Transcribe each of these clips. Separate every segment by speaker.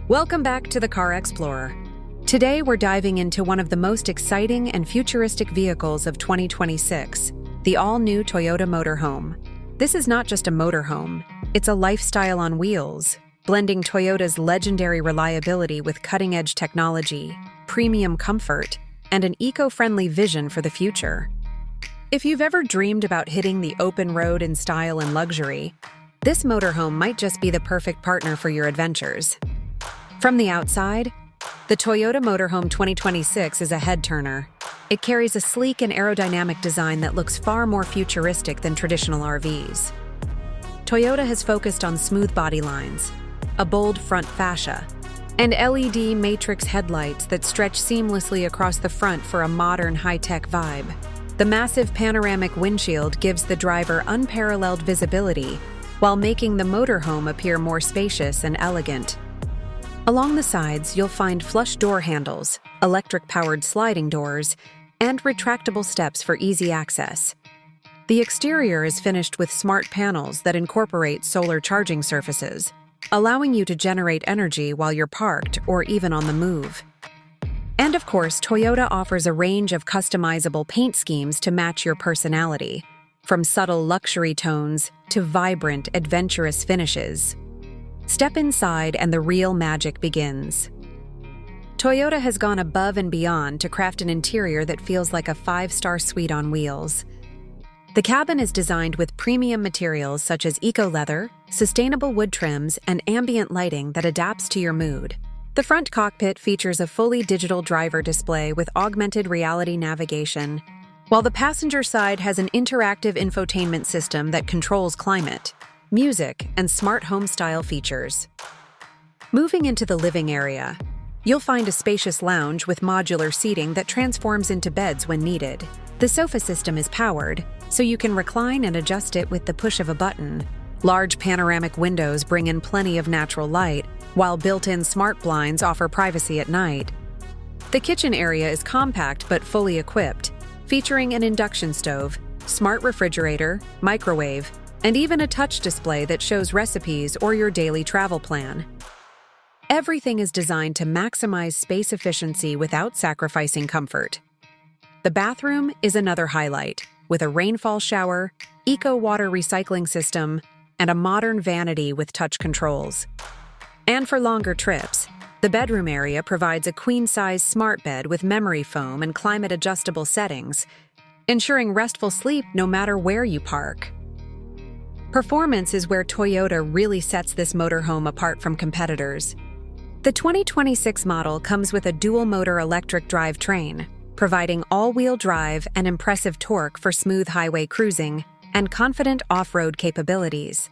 Speaker 1: Welcome back to the Car Xplorer. Today we're diving into one of the most exciting and futuristic vehicles of 2026, the all-new Toyota Motorhome. This is not just a motorhome, it's a lifestyle on wheels, blending Toyota's legendary reliability with cutting-edge technology, premium comfort, and an eco-friendly vision for the future. If you've ever dreamed about hitting the open road in style and luxury, this motorhome might just be the perfect partner for your adventures. From the outside, the Toyota Motorhome 2026 is a head-turner. It carries a sleek and aerodynamic design that looks far more futuristic than traditional RVs. Toyota has focused on smooth body lines, a bold front fascia, and LED matrix headlights that stretch seamlessly across the front for a modern, high-tech vibe. The massive panoramic windshield gives the driver unparalleled visibility, while making the motorhome appear more spacious and elegant. Along the sides, you'll find flush door handles, electric-powered sliding doors, and retractable steps for easy access. The exterior is finished with smart panels that incorporate solar charging surfaces, allowing you to generate energy while you're parked or even on the move. And of course, Toyota offers a range of customizable paint schemes to match your personality, from subtle luxury tones to vibrant, adventurous finishes. Step inside and the real magic begins. Toyota has gone above and beyond to craft an interior that feels like a five-star suite on wheels. The cabin is designed with premium materials such as eco-leather, sustainable wood trims, and ambient lighting that adapts to your mood. The front cockpit features a fully digital driver display with augmented reality navigation, while the passenger side has an interactive infotainment system that controls climate, music, and smart home-style features. Moving into the living area, you'll find a spacious lounge with modular seating that transforms into beds when needed. The sofa system is powered, so you can recline and adjust it with the push of a button. Large panoramic windows bring in plenty of natural light, while built-in smart blinds offer privacy at night. The kitchen area is compact but fully equipped, featuring an induction stove, smart refrigerator, microwave, and even a touch display that shows recipes or your daily travel plan. Everything is designed to maximize space efficiency without sacrificing comfort. The bathroom is another highlight, with a rainfall shower, eco-water recycling system, and a modern vanity with touch controls. And for longer trips, the bedroom area provides a queen-size smart bed with memory foam and climate-adjustable settings, ensuring restful sleep no matter where you park. Performance is where Toyota really sets this motorhome apart from competitors. The 2026 model comes with a dual-motor electric drivetrain, providing all-wheel drive and impressive torque for smooth highway cruising and confident off-road capabilities.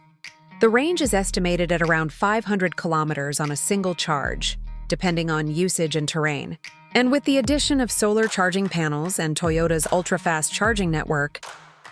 Speaker 1: The range is estimated at around 500 kilometers on a single charge, depending on usage and terrain. And with the addition of solar charging panels and Toyota's ultra-fast charging network,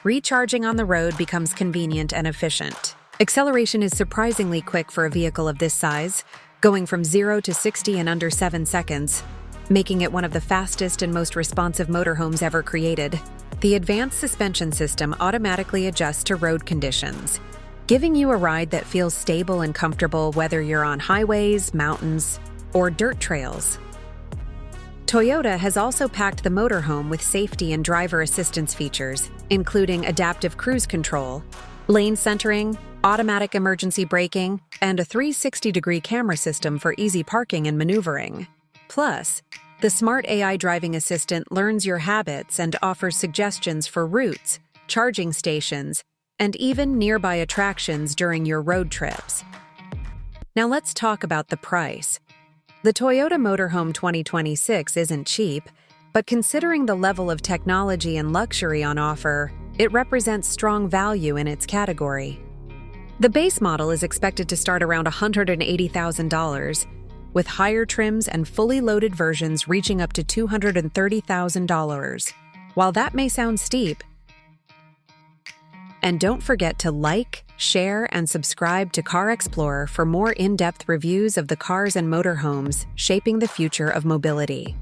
Speaker 1: recharging on the road becomes convenient and efficient. Acceleration is surprisingly quick for a vehicle of this size, going from 0 to 60 in under 7 seconds, making it one of the fastest and most responsive motorhomes ever created. The advanced suspension system automatically adjusts to road conditions, giving you a ride that feels stable and comfortable whether you're on highways, mountains, or dirt trails. Toyota has also packed the motorhome with safety and driver assistance features, including adaptive cruise control, lane centering, automatic emergency braking, and a 360-degree camera system for easy parking and maneuvering. Plus, the smart AI driving assistant learns your habits and offers suggestions for routes, charging stations, and even nearby attractions during your road trips. Now let's talk about the price. The Toyota Motorhome 2026 isn't cheap, but considering the level of technology and luxury on offer, it represents strong value in its category. The base model is expected to start around $180,000, with higher trims and fully loaded versions reaching up to $230,000. While that may sound steep, and don't forget to like, share, and subscribe to Car Xplorer for more in-depth reviews of the cars and motorhomes shaping the future of mobility.